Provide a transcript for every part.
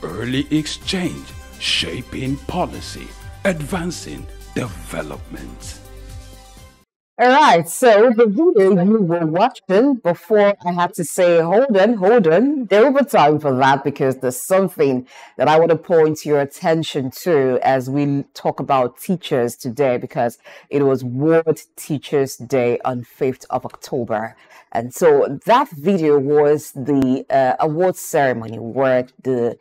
early exchange, shaping policy, advancing development. All right, so the video you were watching before, I had to say, hold on. There will be time for that because there's something that I want to point your attention to as we talk about teachers today, because it was World Teachers Day on 5th of October. And so that video was the award ceremony where the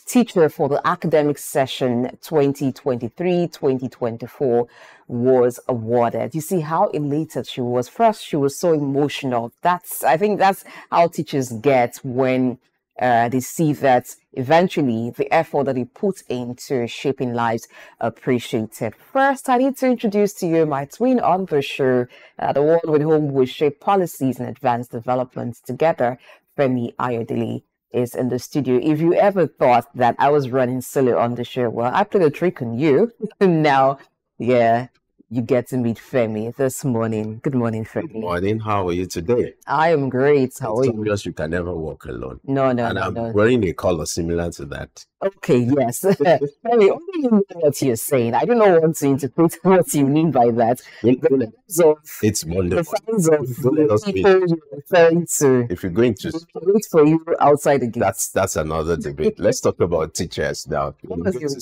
teacher for the academic session 2023-2024 was awarded. You see how elated she was. First, she was so emotional. I think that's how teachers get when they see that eventually the effort that they put into shaping lives appreciated. First, I need to introduce to you my twin on the show, the one with whom we shape policies and advance developments together. Femi Ayodele is in the studio. If you ever thought that I was running solo on the show, well, I played a trick on you. Now, yeah, you get to meet Femi this morning. Good morning, Femi. Good morning. How are you today? I am great. How are you? It's obvious you can never walk alone. No. And I'm wearing a color similar to that. Okay, yes. Femi, only you know what you're saying. I do not want to interpret what you mean by that. It's Monday. The fans of the people you're referring to. If you're going to wait for you outside the gate. That's another debate. Let's talk about teachers now.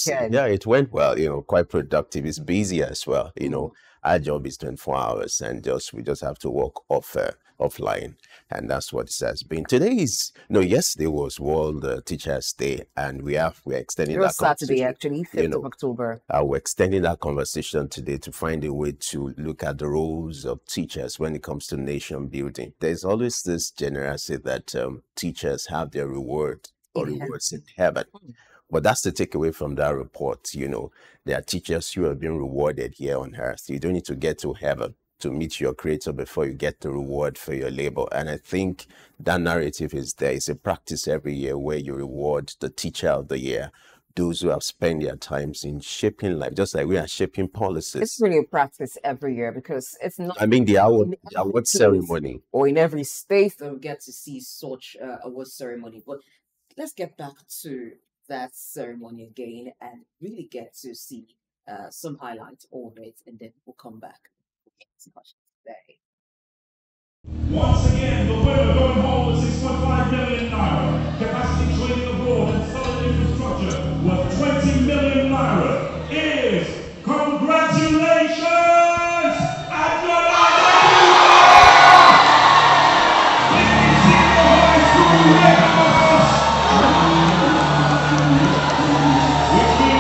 Yeah, it went well, quite productive. It's busy as well. Our job is 24 hours and we just have to work offline. And that's what it has been. Yesterday was World Teachers Day, and we're extending that Saturday, actually, 5th of October. We're extending that conversation today to find a way to look at the roles of teachers when it comes to nation building. There's always this generosity that teachers have their reward or rewards in heaven. But that's the takeaway from that report. There are teachers who have been rewarded here on earth. You don't need to get to heaven to meet your creator before you get the reward for your labor. And I think that narrative is there. It's a practice every year where you reward the teacher of the year, those who have spent their times in shaping life, just like we are shaping policies. It's really a practice every year because it's not... the award ceremony. Or in every state that we get to see such award ceremony. But let's get back to that ceremony again and really get to see some highlights of it, and then we'll come back. Today. Once again, the winner going home with 6.5 million naira, capacity training abroad and solid infrastructure worth 20 million naira is, congratulations, Ayodele! Ladies in the high school warehouse, which means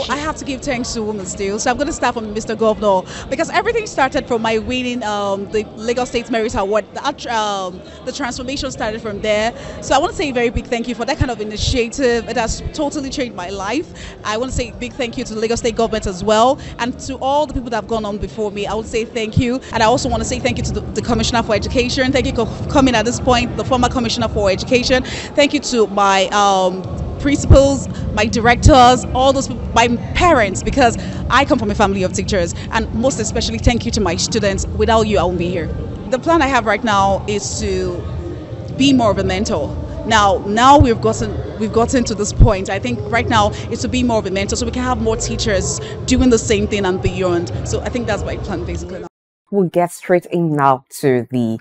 I have to give thanks to Women's Day. So I'm going to start from Mr. Governor, because everything started from my winning the Lagos State Merit Award. The transformation started from there. So I want to say a very big thank you for that kind of initiative. It has totally changed my life. I want to say a big thank you to the Lagos State government as well, and to all the people that have gone on before me. I would say thank you. And I also want to say thank you to the Commissioner for Education. Thank you for coming at this point, the former Commissioner for Education. Thank you to my principals, my directors, all those people, my parents, because I come from a family of teachers, and most especially thank you to my students. Without you, I won't be here. The plan I have right now is to be more of a mentor. Now we've gotten to this point. I think right now it's to be more of a mentor so we can have more teachers doing the same thing and beyond. So I think that's my plan basically. We'll get straight in now to the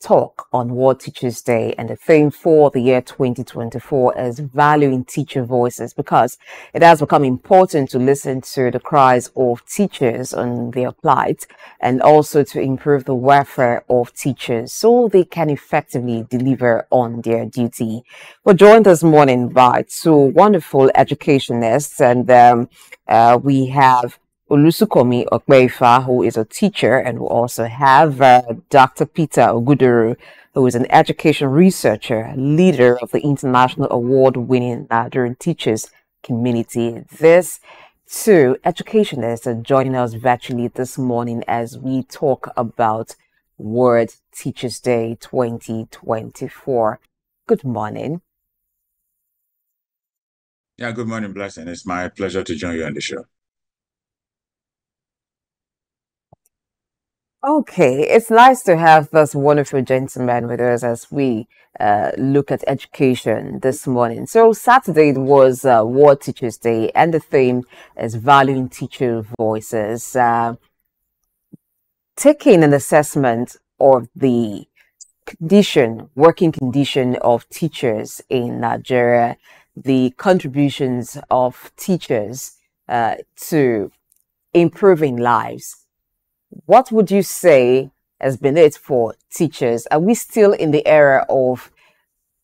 talk on World Teachers Day, and the theme for the year 2024 is valuing teacher voices, because it has become important to listen to the cries of teachers on their plight, and also to improve the welfare of teachers so they can effectively deliver on their duty. We're joined this morning by two wonderful educationists, and we have Olasunkanmi Opeifa, who is a teacher, and we also have Dr. Peter Ogudoro, who is an education researcher, leader of the international award-winning Nigerian Teachers Community. These two educationists are joining us virtually this morning as we talk about World Teachers Day 2024. Good morning. Yeah, good morning, Blessing. It's my pleasure to join you on the show. Okay, it's nice to have this wonderful gentleman with us as we look at education this morning. So Saturday was World Teachers Day, and the theme is valuing teacher voices. Taking an assessment of the working condition of teachers in Nigeria, the contributions of teachers to improving lives. What would you say has been it for teachers? Are we still in the era of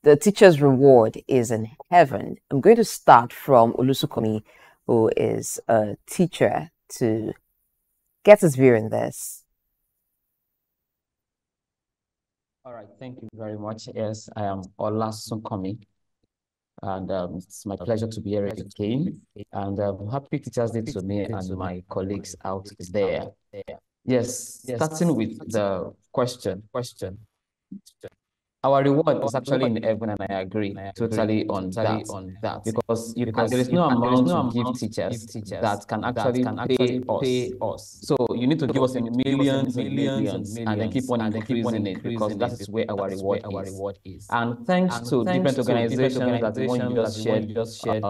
the teacher's reward is in heaven? I'm going to start from Olasunkanmi, who is a teacher, to get his view in this. All right, thank you very much. Yes, I am Olasunkanmi, and it's my pleasure to be here again. And happy Teachers Day to me and my colleagues out there. Yes, starting with the question. Our reward is actually in heaven, and I agree totally on that because there is no amount to give teachers that can actually pay us. So you need to give us in millions and millions, and then keep on increasing it, because that is where our reward is. And thanks to different organizations that one just shared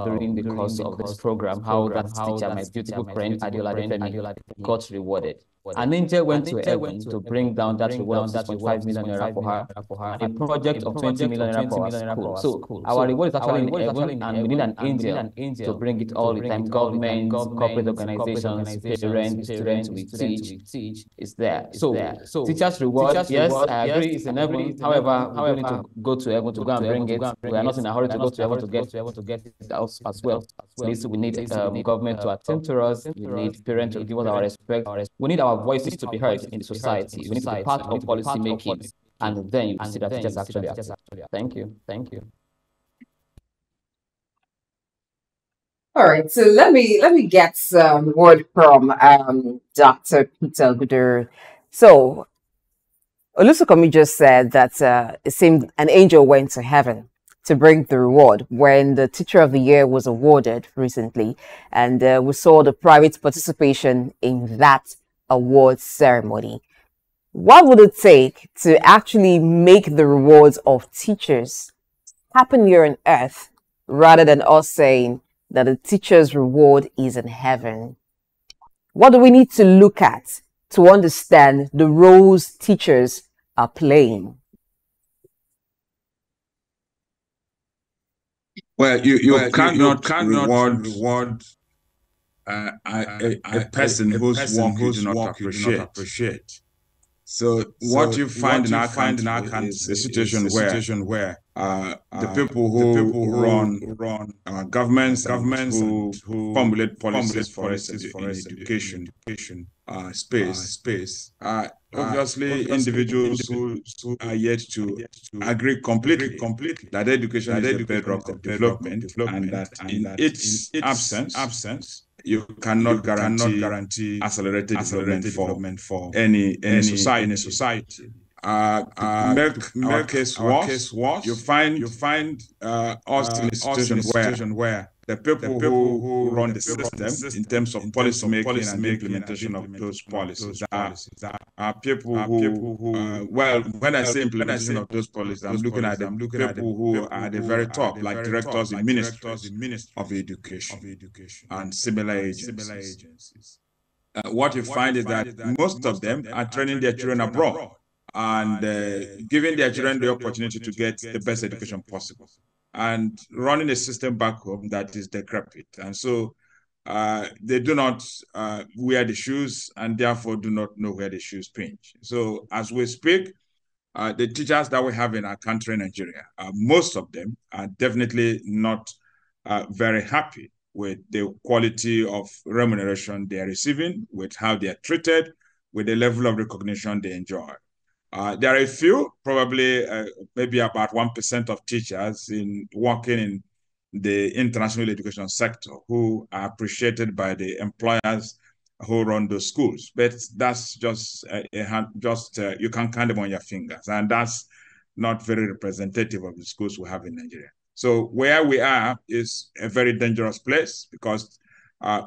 during the course of this program, how that teacher, my beautiful friend Ayodele Femi, got rewarded. An angel went to heaven to bring down that reward of 6.5 million naira for her, and a project of 20 million naira for our school. So our reward is actually in heaven, and we need an angel to bring it all the time. Government, corporate organizations, parents, students we teach is there. So teachers' reward, yes, I agree, is in heaven. However, we don't need to go to heaven to go and bring it. We are not in a hurry to go to heaven to get it out as well. We need government to attend to us. We need parents to give us our respect. We need our voices to be heard in the society. We need to be part of policy making, and then you see that teachers actually accept. Thank you. All right, so let me get some word from Dr. Peter Ogudoro. So Olasunkanmi just said that it seemed an angel went to heaven to bring the reward when the Teacher of the Year was awarded recently, and we saw the private participation in that award ceremony. What would it take to actually make the rewards of teachers happen here on earth, rather than us saying that the teacher's reward is in heaven? What do we need to look at to understand the roles teachers are playing? Well, you cannot reward a person whose work you do not appreciate. So what you find in our country is a situation where the people who run our governments who formulate policies for education space are obviously individuals who are yet to agree completely that education is the bedrock of development, and that in its absence you cannot guarantee accelerated development for any society. To make our case worse, you find us in a situation where the people who run the system in terms of policy making and the implementation of those policies are people who well, when I say implementation of those policies, I'm looking at the people who are at the very top, like directors in ministries of education and similar agencies. What you find is that most of them are training their children abroad and giving their children the opportunity to get the best education possible, and running a system back home that is decrepit. And so they do not wear the shoes, and therefore do not know where the shoes pinch. So as we speak, the teachers that we have in our country, Nigeria, most of them are definitely not very happy with the quality of remuneration they are receiving, with how they are treated, with the level of recognition they enjoy. There are a few, probably maybe about 1% of teachers working in the international education sector who are appreciated by the employers who run those schools. But that's just you can count them on your fingers, and that's not very representative of the schools we have in Nigeria. So where we are is a very dangerous place, because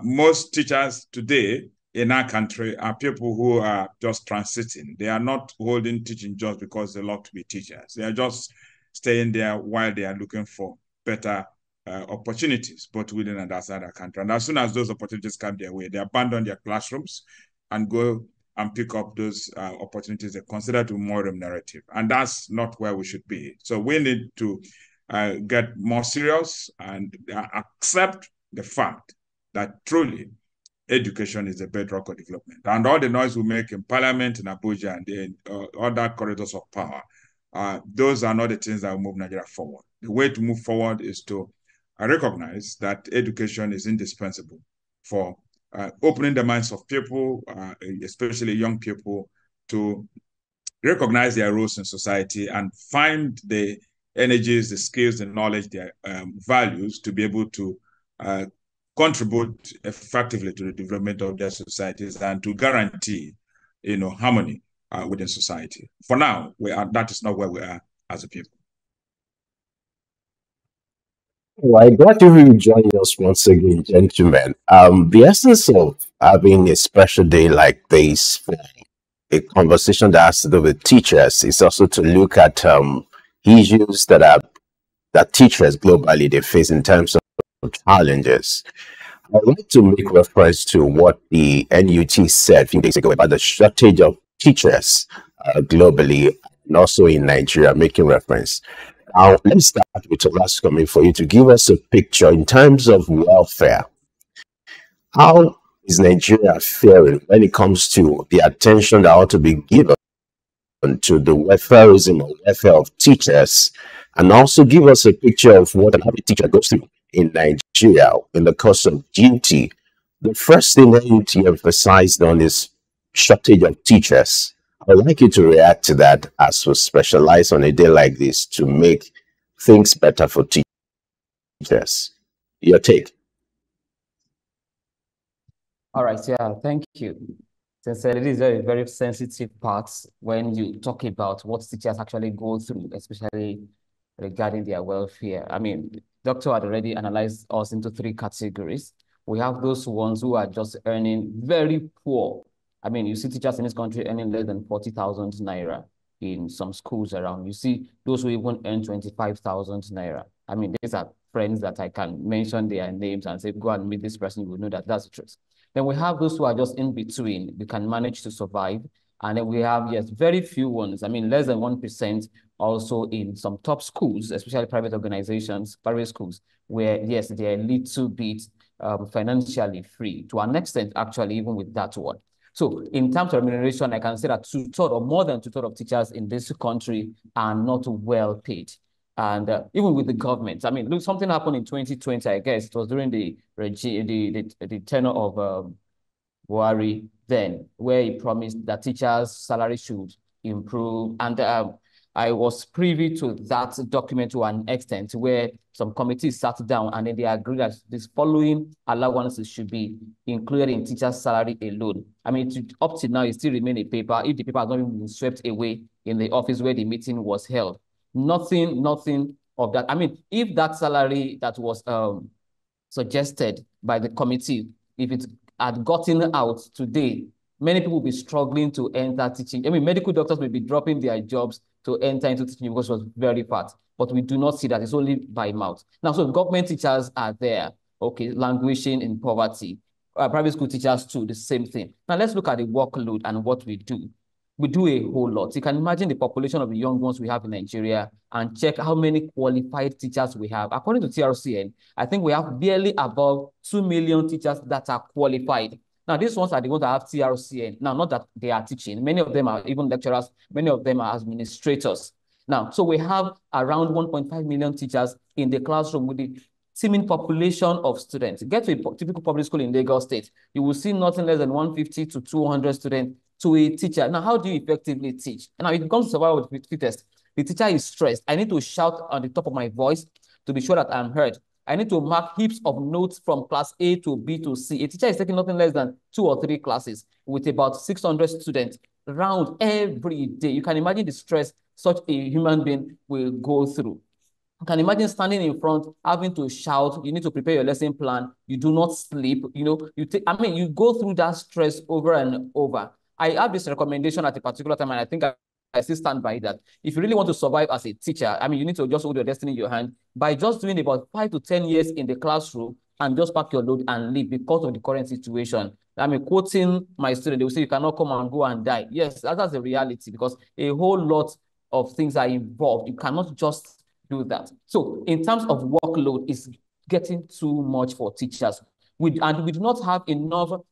most teachers today in our country are people who are just transiting. They are not holding teaching jobs because they love to be teachers. They are just staying there while they are looking for better opportunities, both within and outside our country. And as soon as those opportunities come their way, they abandon their classrooms and go and pick up those opportunities they consider to be more remunerative. And that's not where we should be. So we need to get more serious and accept the fact that truly education is the bedrock of development. And all the noise we make in Parliament, in Abuja, and in other corridors of power, those are not the things that will move Nigeria forward. The way to move forward is to recognize that education is indispensable for opening the minds of people, especially young people, to recognize their roles in society and find the energies, the skills, the knowledge, their values to be able to contribute effectively to the development of their societies and to guarantee, harmony within society. For now, that is not where we are as a people. Well, glad you will join us once again, gentlemen. The essence of having a special day like this for a conversation that has to do with teachers is also to look at issues that teachers globally they face in terms of challenges. I'd like to make reference to what the NUT said a few days ago about the shortage of teachers globally and also in Nigeria, making reference. Now, let's start with Olasunkanmi for you to give us a picture in terms of welfare. How is Nigeria faring when it comes to the attention that ought to be given to the welfareism or welfare of teachers? And also give us a picture of what and how a teacher goes through in Nigeria in the course of duty. The first thing that NUT emphasized on is shortage of teachers. I'd like you to react to that as we specialize on a day like this to make things better for teachers. Your take. All right, yeah, thank you. Sincerely, this is a very sensitive part when you talk about what teachers actually go through, especially regarding their welfare. I mean, Doctor had already analyzed us into 3 categories. We have those ones who are just earning very poor. I mean, you see teachers in this country earning less than 40,000 naira in some schools around. You see those who even earn 25,000 naira. I mean, these are friends that I can mention their names and say, go and meet this person, you will know that that's the truth. Then we have those who are just in between. We can manage to survive. And then we have, yes, very few ones. I mean, less than 1% also in some top schools, especially private organizations, private schools, where, yes, they're a little bit financially free to an extent, actually, even with that one. So in terms of remuneration, I can say that 2/3 or more than 2/3 of teachers in this country are not well paid. And even with the government, I mean, look, something happened in 2020, I guess. It was during the tenure of Buhari then, where he promised that teachers' salary should improve. And I was privy to that document to an extent where some committees sat down and then they agreed that this following allowances should be included in teachers' salary alone. I mean, up to now, it still remains a paper. If the paper has not even been swept away in the office where the meeting was held, nothing of that. I mean, if that salary that was suggested by the committee, if it had gotten out today, many people will be struggling to enter teaching. I mean, medical doctors may be dropping their jobs to enter into teaching because it was very fast. But we do not see that. It's only by mouth. Now, so government teachers are there, okay, languishing in poverty. Private school teachers too, the same thing. Now, let's look at the workload and what we do. We do a whole lot. You can imagine the population of the young ones we have in Nigeria and check how many qualified teachers we have. According to TRCN, I think we have barely above 2 million teachers that are qualified. Now, these ones are the ones that have TRCN. Now, not that they are teaching. Many of them are even lecturers. Many of them are administrators. Now, so we have around 1.5 million teachers in the classroom with the teeming population of students. Get to a typical public school in Lagos State, you will see nothing less than 150 to 200 students to a teacher. Now, how do you effectively teach? Now, if it comes to survival with fittest, the teacher is stressed. I need to shout on the top of my voice to be sure that I'm heard. I need to mark heaps of notes from class A to B to C. A teacher is taking nothing less than 2 or 3 classes with about 600 students around every day. You can imagine the stress such a human being will go through. You can imagine standing in front, having to shout, you need to prepare your lesson plan, you do not sleep, you go through that stress over and over. I have this recommendation at a particular time, and I think I still stand by that. If you really want to survive as a teacher, you need to just hold your destiny in your hand by just doing about 5 to 10 years in the classroom and just pack your load and leave because of the current situation. Quoting my student, they will say, you cannot come and go and die. Yes, that's the reality, because a whole lot of things are involved. You cannot just do that. So in terms of workload, it's getting too much for teachers. We do not have enough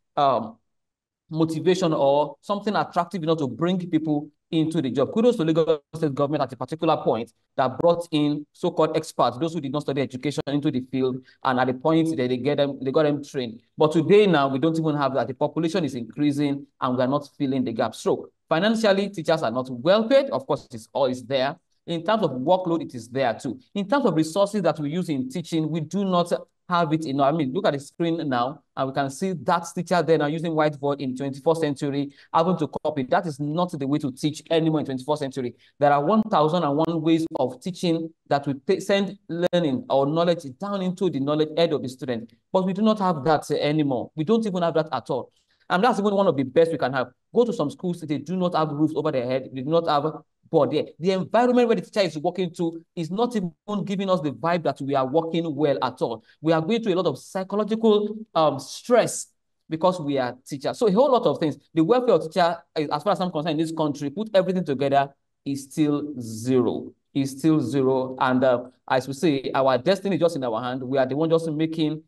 motivation or something attractive enough to bring people into the job. Kudos to Lagos State government at a particular point that brought in so-called experts, those who did not study education, into the field, and at the point that they got them trained. But today now, we don't even have that. The population is increasing and we are not filling the gap. So financially, teachers are not well paid. Of course, it is always there. In terms of workload, it is there too. In terms of resources that we use in teaching, we do not have it enough. Look at the screen now, and we can see that teacher there now using whiteboard in 21st century, having to copy. That is not the way to teach anymore in 21st century. There are 1,001 ways of teaching that will send learning or knowledge down into the knowledge head of the student. But we do not have that anymore. We don't even have that at all. And that's even one of the best we can have. Go to some schools, they do not have roofs over their head. They do not have board there. The environment where the teacher is working to is not even giving us the vibe that we are working well at all. We are going through a lot of psychological stress because we are teachers. So a whole lot of things. The welfare of teacher, as far as I'm concerned, in this country, put everything together, is still zero. Is still zero. And as we say, our destiny is just in our hand. We are the one just looking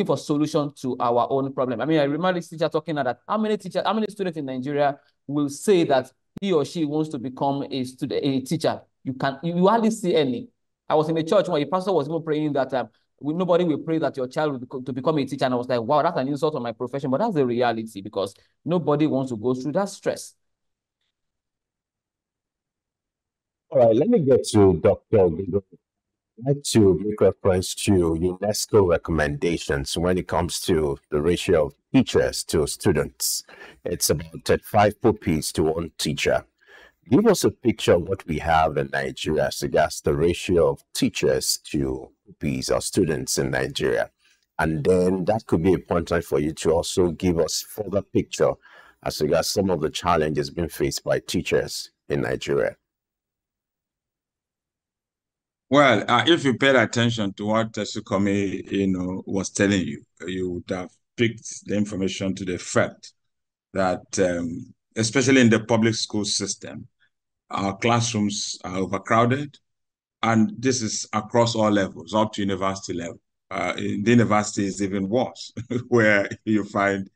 for solution to our own problem. I remember this teacher talking about that. How many students in Nigeria will say that he or she wants to become a teacher? You hardly see any. I was in a church where a pastor was even praying that nobody will pray that your child will become a teacher. And I was like, wow, that's an insult on my profession. But that's the reality, because nobody wants to go through that stress. All right, let me get to Dr. Ogudoro. I'd like to make reference to UNESCO recommendations when it comes to the ratio of teachers to students. It's about 5 pupils to 1 teacher. Give us a picture of what we have in Nigeria, so that's the ratio of teachers to pupils or students in Nigeria. And then that could be important for you to also give us further picture as regards some of the challenges being faced by teachers in Nigeria. Well, if you paid attention to what Olasunkanmi, was telling you, you would have picked the information to the fact that, especially in the public school system, our classrooms are overcrowded, and this is across all levels, up to university level. In the university is even worse, where you find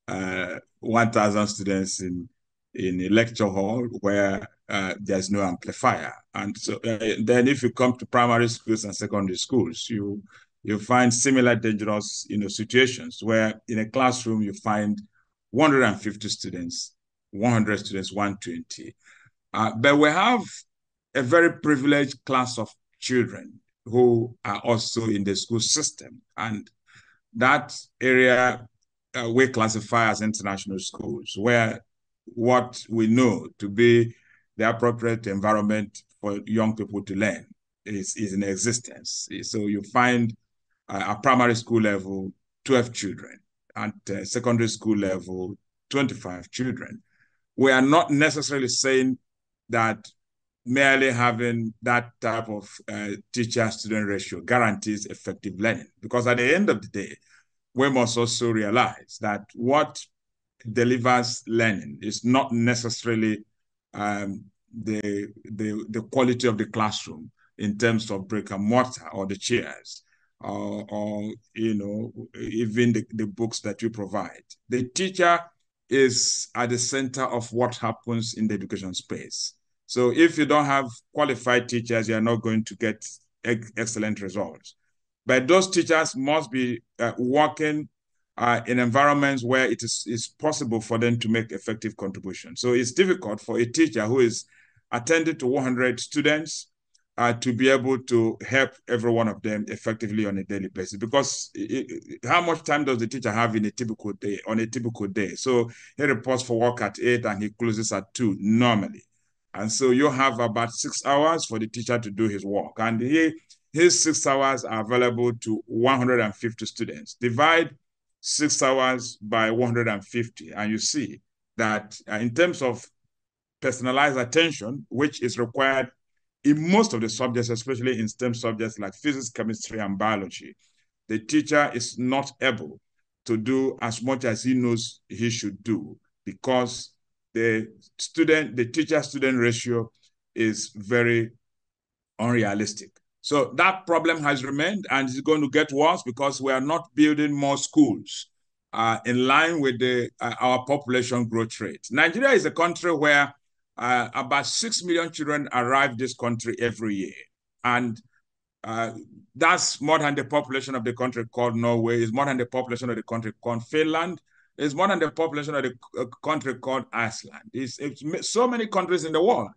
1,000 students in a lecture hall where there's no amplifier. And so then if you come to primary schools and secondary schools, you find similar dangerous situations where in a classroom you find 150 students, 100 students, 120. But we have a very privileged class of children who are also in the school system. And that area we classify as international schools, where what we know to be the appropriate environment for young people to learn is in existence. So you find at primary school level, 12 children, and secondary school level, 25 children. We are not necessarily saying that merely having that type of teacher-student ratio guarantees effective learning, because at the end of the day, we must also realize that what delivers learning is not necessarily the quality of the classroom in terms of brick and mortar or the chairs or even the books that you provide. The teacher is at the center of what happens in the education space. So if you don't have qualified teachers, you're not going to get excellent results. But those teachers must be working in environments where it is possible for them to make effective contributions. So it's difficult for a teacher who is attending to 100 students to be able to help every one of them effectively on a daily basis, because how much time does the teacher have in a typical day, So he reports for work at 8 and he closes at 2 normally. And so you have about 6 hours for the teacher to do his work. And his 6 hours are available to 150 students. Divide 6 hours by 150, and you see that in terms of personalized attention, which is required in most of the subjects, especially in STEM subjects like physics, chemistry, and biology, the teacher is not able to do as much as he knows he should do because the teacher-student ratio is very unrealistic. So that problem has remained and is going to get worse because we are not building more schools in line with our population growth rate. Nigeria is a country where about 6 million children arrive this country every year. And that's more than the population of the country called Norway, is more than the population of the country called Finland, is more than the population of the country called Iceland. It's so many countries in the world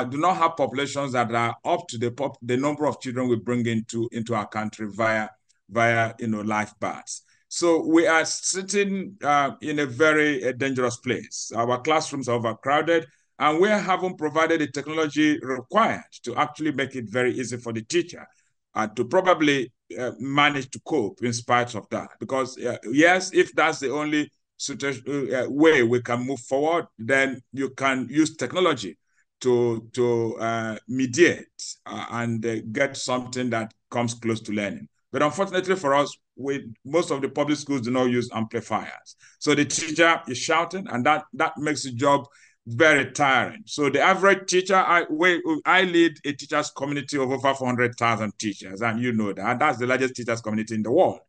do not have populations that are up to the number of children we bring into our country via live births. So we are sitting in a very dangerous place. Our classrooms are overcrowded, and we haven't provided the technology required to actually make it very easy for the teacher to probably manage to cope in spite of that. Because yes, if that's the only way we can move forward, then you can use technology to mediate and get something that comes close to learning. But unfortunately for us, most of the public schools do not use amplifiers. So the teacher is shouting, and that makes the job very tiring. So the average teacher, I lead a teachers community of over 400,000 teachers, and you know that. That's the largest teachers community in the world.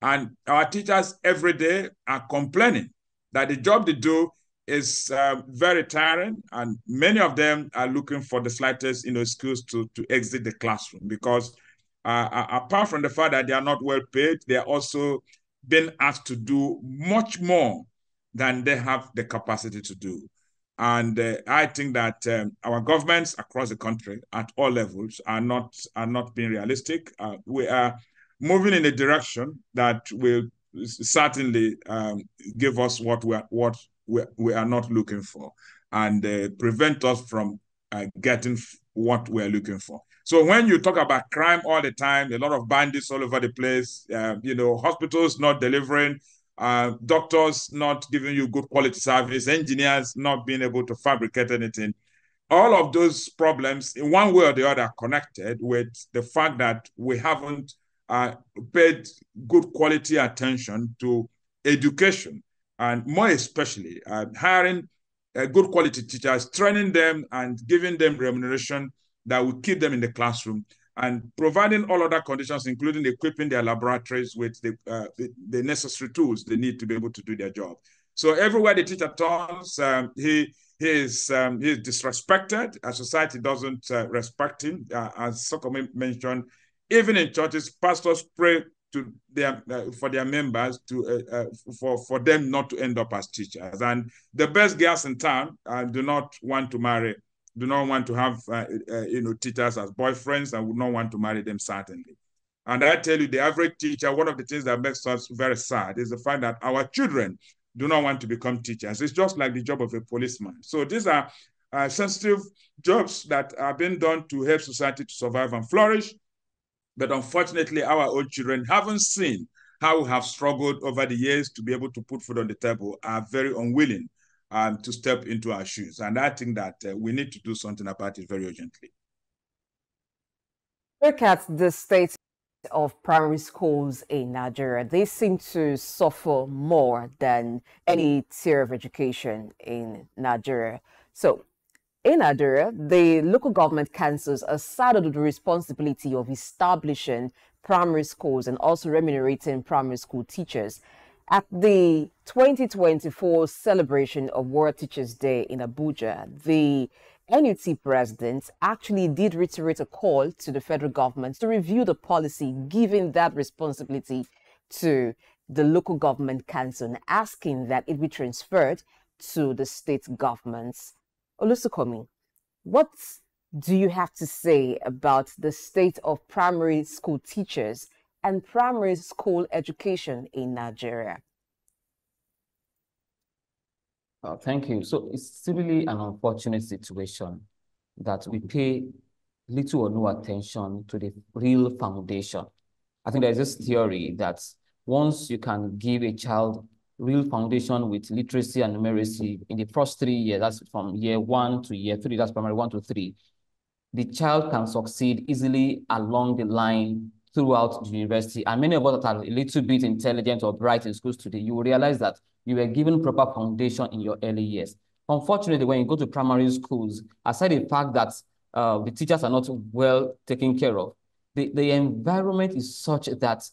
And our teachers every day are complaining that the job they do is very tiring, and many of them are looking for the slightest excuse to exit the classroom because apart from the fact that they are not well paid, they are also being asked to do much more than they have the capacity to do. And I think that our governments across the country at all levels are not being realistic. We are moving in a direction that will certainly give us what we are not looking for, and prevent us from getting what we're looking for. So when you talk about crime all the time, a lot of bandits all over the place, hospitals not delivering, doctors not giving you good quality service, engineers not being able to fabricate anything, all of those problems in one way or the other are connected with the fact that we haven't paid good quality attention to education, and more especially hiring good quality teachers, training them and giving them remuneration that will keep them in the classroom, and providing all other conditions, including equipping their laboratories with the necessary tools they need to be able to do their job. So everywhere the teacher turns, he is disrespected. Society doesn't respect him. As Souq mentioned, even in churches, pastors pray to for their members for them not to end up as teachers. And the best girls in town do not want to marry, do not want to have teachers as boyfriends, and would not want to marry them, certainly. And I tell you, the average teacher, one of the things that makes us very sad is the fact that our children do not want to become teachers. It's just like the job of a policeman. So these are sensitive jobs that are being done to help society to survive and flourish. But unfortunately, our own children haven't seen how we have struggled over the years to be able to put food on the table, are very unwilling to step into our shoes. And I think that we need to do something about it very urgently. Look at the state of primary schools in Nigeria. They seem to suffer more than any tier of education in Nigeria. So in Nigeria, the local government councils are saddled with the responsibility of establishing primary schools and also remunerating primary school teachers. At the 2024 celebration of World Teachers Day in Abuja, the NUT president actually did reiterate a call to the federal government to review the policy, giving that responsibility to the local government council and asking that it be transferred to the state governments. Olasunkanmi, what do you have to say about the state of primary school teachers and primary school education in Nigeria? Thank you. So it's really an unfortunate situation that we pay little or no attention to the real foundation. I think there's this theory that once you can give a child real foundation with literacy and numeracy in the first 3 years, that's from year 1 to year 3, that's primary 1 to 3, the child can succeed easily along the line throughout the university. And many of us that are a little bit intelligent or bright in schools today, you will realize that you were given proper foundation in your early years. Unfortunately, when you go to primary schools, aside the fact that the teachers are not well taken care of, the environment is such that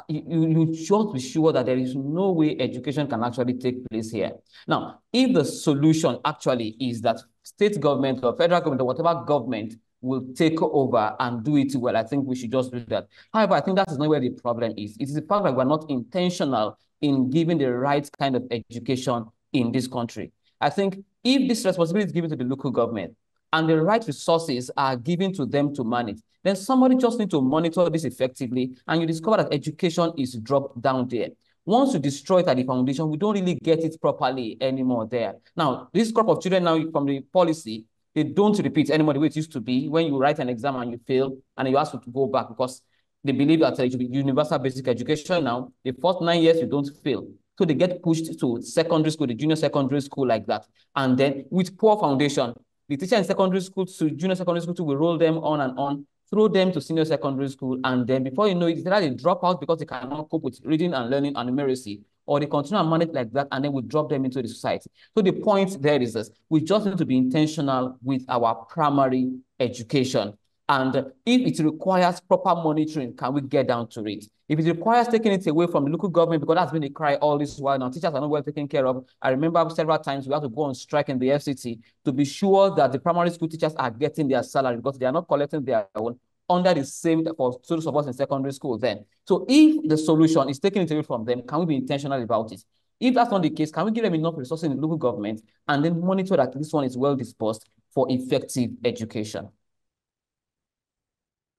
you should be sure that there is no way education can actually take place here. Now, if the solution actually is that state government or federal government or whatever government will take over and do it well, I think we should just do that. However, I think that is not where the problem is. It is the fact that we're not intentional in giving the right kind of education in this country. I think if this responsibility is given to the local government and the right resources are given to them to manage, then somebody just needs to monitor this effectively, and you discover that education is dropped down there. Once you destroy it at the foundation, we don't really get it properly anymore there. Now, this crop of children now from the policy, they don't repeat anymore the way it used to be when you write an exam and you fail, and you ask to go back because they believe that it should be universal basic education now. The first 9 years, you don't fail. So they get pushed to secondary school, the junior secondary school like that. And then with poor foundation, the teacher in secondary school to junior secondary school will roll them on and on, throw them to senior secondary school, and then before you know it, either they drop out because they cannot cope with reading and learning and numeracy, or they continue and manage like that, and then we drop them into the society. So the point there is this: we just need to be intentional with our primary education. And if it requires proper monitoring, can we get down to it? If it requires taking it away from the local government, because that's been a cry all this while now, teachers are not well taken care of. I remember several times we had to go on strike in the FCT to be sure that the primary school teachers are getting their salary because they are not collecting their own under the same for students of us in secondary school then. So if the solution is taking it away from them, can we be intentional about it? If that's not the case, can we give them enough resources in the local government and then monitor that this one is well dispersed for effective education?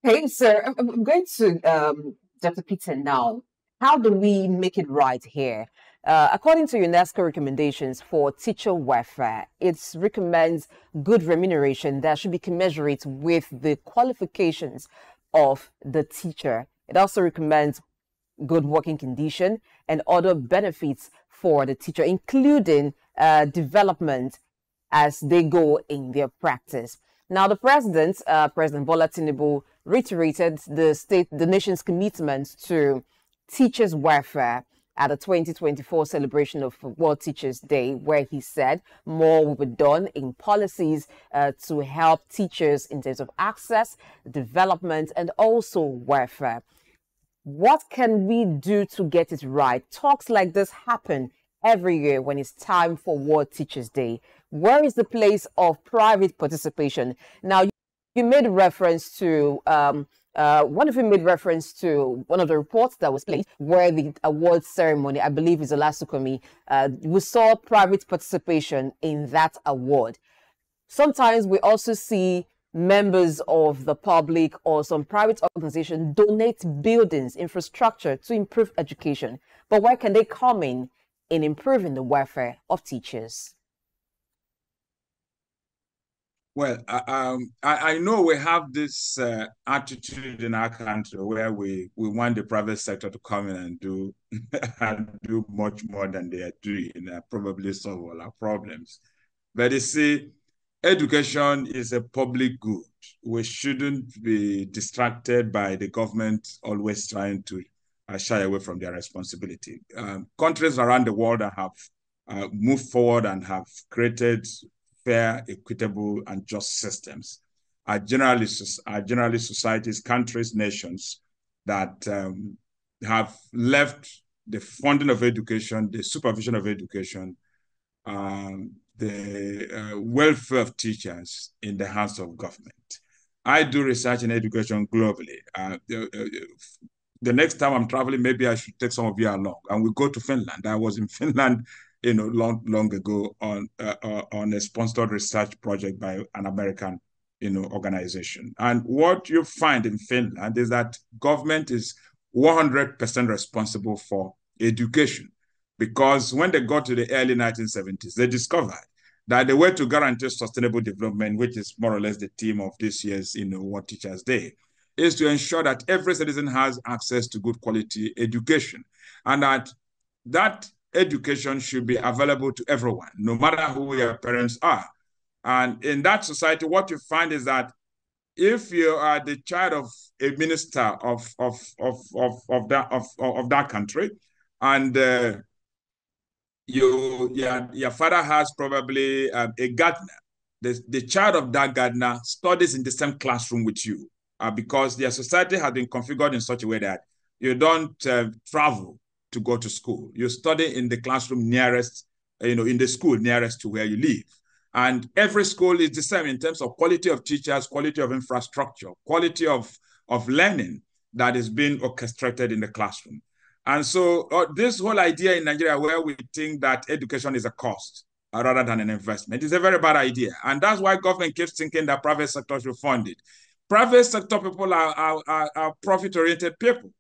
Okay, so I'm going to Dr. Peter now. How do we make it right here? According to UNESCO recommendations for teacher welfare, it recommends good remuneration that should be commensurate with the qualifications of the teacher. It also recommends good working condition and other benefits for the teacher, including development as they go in their practice. Now, the president, President Bola Tinubu, reiterated the nation's commitment to teachers' welfare at the 2024 celebration of World Teachers' Day, where he said more will be done in policies to help teachers in terms of access, development, and also welfare. What can we do to get it right? Talks like this happen every year when it's time for World Teachers' Day. Where is the place of private participation? Now, you made reference to one of you made reference to one of the reports that was played where the award ceremony, I believe is Olasunkanmi, we saw private participation in that award. Sometimes we also see members of the public or some private organization donate buildings, infrastructure to improve education. But where can they come in improving the welfare of teachers? Well, I know we have this attitude in our country where we want the private sector to come in and do and do much more than they are doing and probably solve all our problems. But you see, education is a public good. We shouldn't be distracted by the government always trying to shy away from their responsibility. Countries around the world that have moved forward and have created fair, equitable, and just systems are generally societies, countries, nations that have left the funding of education, the supervision of education, the welfare of teachers in the hands of government. I do research in education globally. The next time I'm traveling, maybe I should take some of you along, and we go to Finland. I was in Finland, long ago on a sponsored research project by an American, organization. And what you find in Finland is that government is 100% responsible for education, because when they got to the early 1970s, they discovered that the way to guarantee sustainable development, which is more or less the theme of this year's World Teachers Day, is to ensure that every citizen has access to good quality education, and that education should be available to everyone, no matter who your parents are. And in that society, what you find is that if you are the child of a minister of that country, and your father has probably a gardener, the child of that gardener studies in the same classroom with you, because their society has been configured in such a way that you don't travel to go to school. You study in the classroom nearest, in the school nearest to where you live. And every school is the same in terms of quality of teachers, quality of infrastructure, quality of learning that is being orchestrated in the classroom. And so this whole idea in Nigeria where we think that education is a cost rather than an investment is a very bad idea. And that's why government keeps thinking that private sector should fund it. Private sector people are profit-oriented people.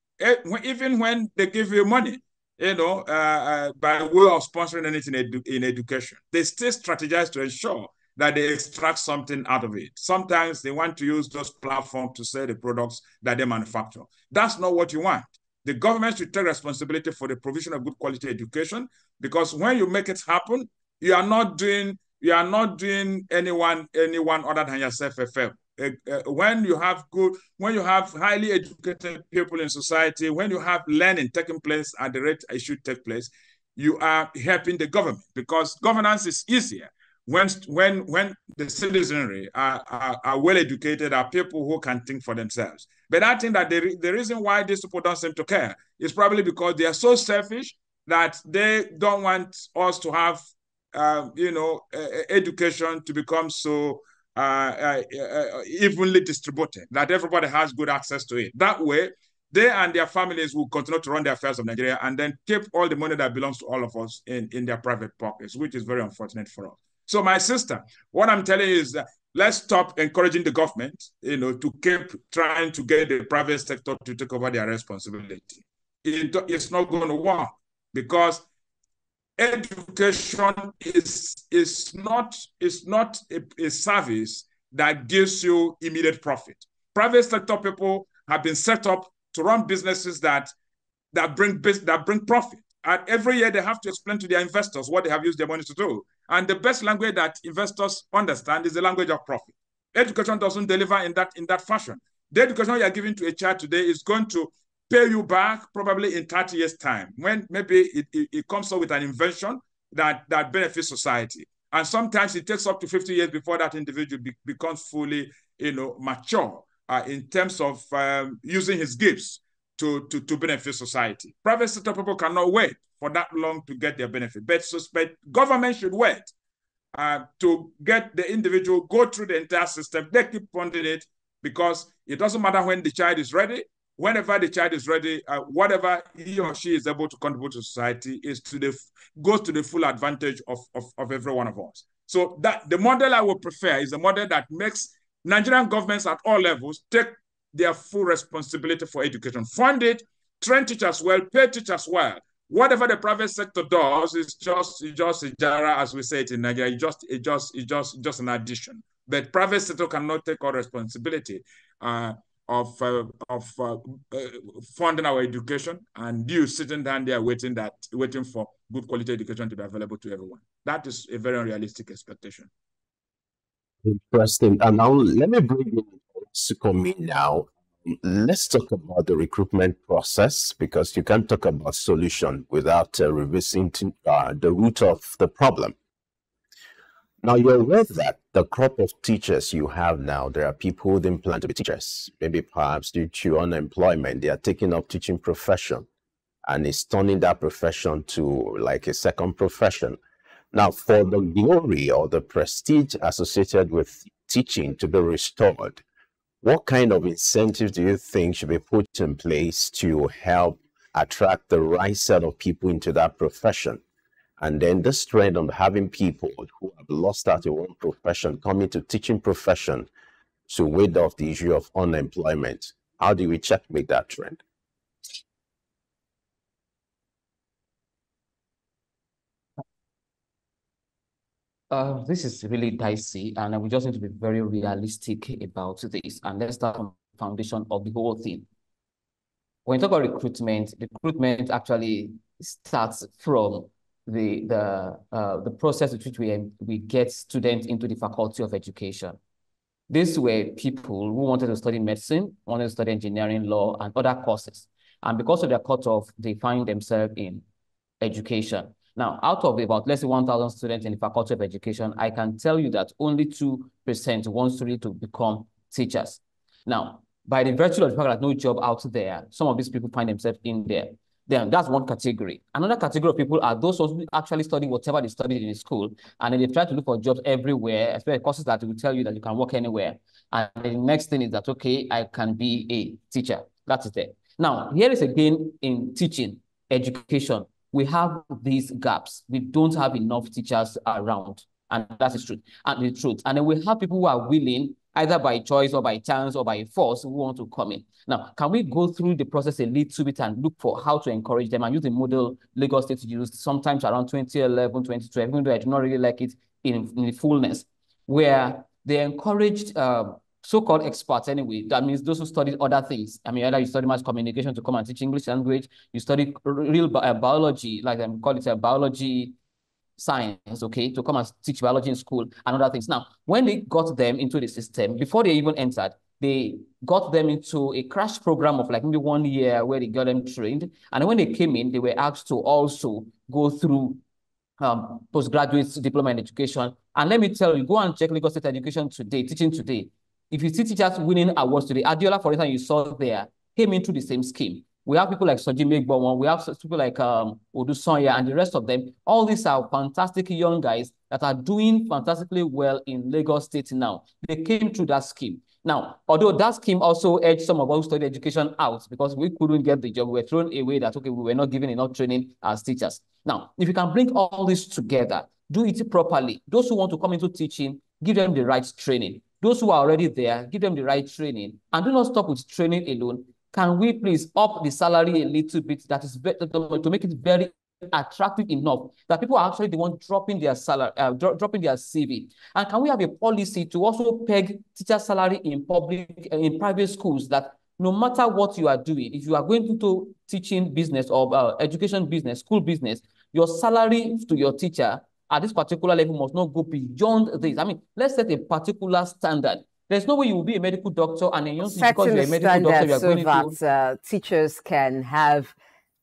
Even when they give you money, by way of sponsoring anything in education, they still strategize to ensure that they extract something out of it. Sometimes they want to use those platforms to sell the products that they manufacture. That's not what you want. The government should take responsibility for the provision of good quality education, because when you make it happen, you are not doing anyone other than yourself a favor. When you have highly educated people in society, when you have learning taking place at the rate it should take place, you are helping the government, because governance is easier when the citizenry are well educated, are people who can think for themselves. But I think that the reason why these people don't seem to care is probably because they are so selfish that they don't want us to have education to become so evenly distributed, that everybody has good access to it. That way, they and their families will continue to run the affairs of Nigeria and then keep all the money that belongs to all of us in their private pockets, which is very unfortunate for us. So my sister, what I'm telling you is that let's stop encouraging the government, to keep trying to get the private sector to take over their responsibility. It's not going to work, because education is not a service that gives you immediate profit. Private sector people have been set up to run businesses that bring profit. And every year they have to explain to their investors what they have used their money to do. And the best language that investors understand is the language of profit. Education doesn't deliver in that fashion. The education you are giving to a child today is going to pay you back probably in 30 years' time, when maybe it comes up with an invention that benefits society. And sometimes it takes up to 50 years before that individual becomes fully mature in terms of using his gifts to benefit society. Private sector people cannot wait for that long to get their benefit. But government should wait to get the individual go through the entire system. They keep funding it, because it doesn't matter when the child is ready. Whenever the child is ready, whatever he or she is able to contribute to society goes to the full advantage of every one of us. So that the model I would prefer is a model that makes Nigerian governments at all levels take their full responsibility for education. Fund it, train teachers well, pay teachers well. Whatever the private sector does is just a jara, as we say it in Nigeria. It's just an addition. But private sector cannot take all responsibility of funding our education, and you sitting down there waiting for good quality education to be available to everyone. That is a very unrealistic expectation. Interesting. And now let me bring in Olasunkanmi now. Let's talk about the recruitment process, because you can't talk about solution without revisiting the root of the problem. Now, you're aware that the crop of teachers you have now, there are people who didn't plan to be teachers. Maybe perhaps due to unemployment, they are taking up teaching profession, and it's turning that profession to like a second profession. Now, for the glory or the prestige associated with teaching to be restored, what kind of incentives do you think should be put in place to help attract the right set of people into that profession? And then this trend of having people who have lost out in one profession coming to teaching profession to ward off the issue of unemployment. How do we checkmate that trend? This is really dicey, and we just need to be very realistic about this. And let's start from the foundation of the whole thing. When you talk about recruitment actually starts from the process with which we get students into the Faculty of Education. These were people who wanted to study medicine, wanted to study engineering, law, and other courses. And because of their cutoff, they find themselves in education. Now, out of about, let's say, 1,000 students in the Faculty of Education, I can tell you that only 2% wants really to become teachers. Now, by the virtue of the fact that no job out there, some of these people find themselves in there. Then that's one category. Another category of people are those who actually study whatever they studied in school, and then they try to look for jobs everywhere, especially courses that will tell you that you can work anywhere. And the next thing is that, okay, I can be a teacher. That's it. Now, here is again in teaching, education, we have these gaps. We don't have enough teachers around, and that's the truth. And then we have people who are willing, either by choice or by chance or by force, who want to come in. Now, can we go through the process a little bit and look for how to encourage them and use the model Lagos State used sometimes around 2011, 2012, even though I do not really like it in the fullness, where they encouraged so-called experts anyway. That means those who studied other things. I mean, either you study mass communication to come and teach English language, you study real biology, like they call it a biology science, okay, to come and teach biology in school and other things. Now, when they got them into the system, before they even entered, they got them into a crash program of like maybe 1 year where they got them trained. And when they came in, they were asked to also go through postgraduate diploma in education. And let me tell you, go and check Lagos State education today, teaching today. If you see teachers winning awards today, Ayodele, for instance, you saw there, came into the same scheme. We have people like Sojime Gbowon, we have people like Odusonya and the rest of them. All these are fantastic young guys that are doing fantastically well in Lagos State now. They came through that scheme. Now, although that scheme also edged some of us who studied education out because we couldn't get the job, we were thrown away that, okay, we were not given enough training as teachers. Now, if you can bring all this together, do it properly. Those who want to come into teaching, give them the right training. Those who are already there, give them the right training. And do not stop with training alone. Can we please up the salary a little bit that is better to make it very attractive enough that people are actually the one dropping their salary, dropping their CV? And can we have a policy to also peg teacher salary in private schools that no matter what you are doing, if you are going into teaching business or education business, school business, your salary to your teacher at this particular level must not go beyond this. I mean, let's set a particular standard. There's no way you will be a medical doctor and then because you're a medical doctor, you are going that teachers can have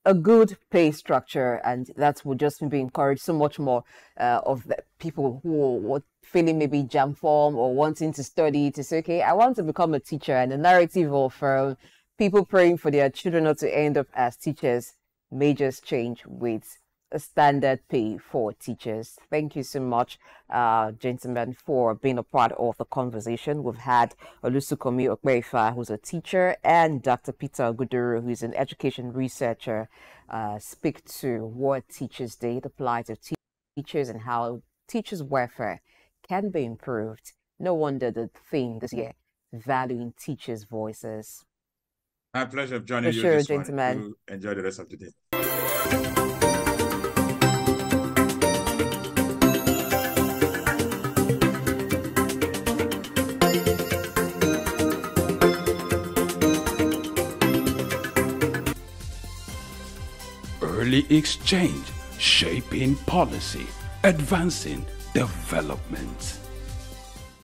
a good pay structure, and that would just be encouraged so much more of the people who are feeling maybe jam form or wanting to study to say, okay, I want to become a teacher, and the narrative of people praying for their children not to end up as teachers may just change with a standard pay for teachers. Thank you so much, gentlemen, for being a part of the conversation. We've had Olasunkanmi Opeifa, who's a teacher, and Dr. Peter Ogudoro, who's an education researcher, speak to what Teachers Day, the plight of teachers, and how teachers' welfare can be improved. No wonder the theme this year, valuing teachers' voices. My pleasure of joining you sure, this gentlemen. morning. Enjoy the rest of the day. Early exchange, shaping policy, advancing development.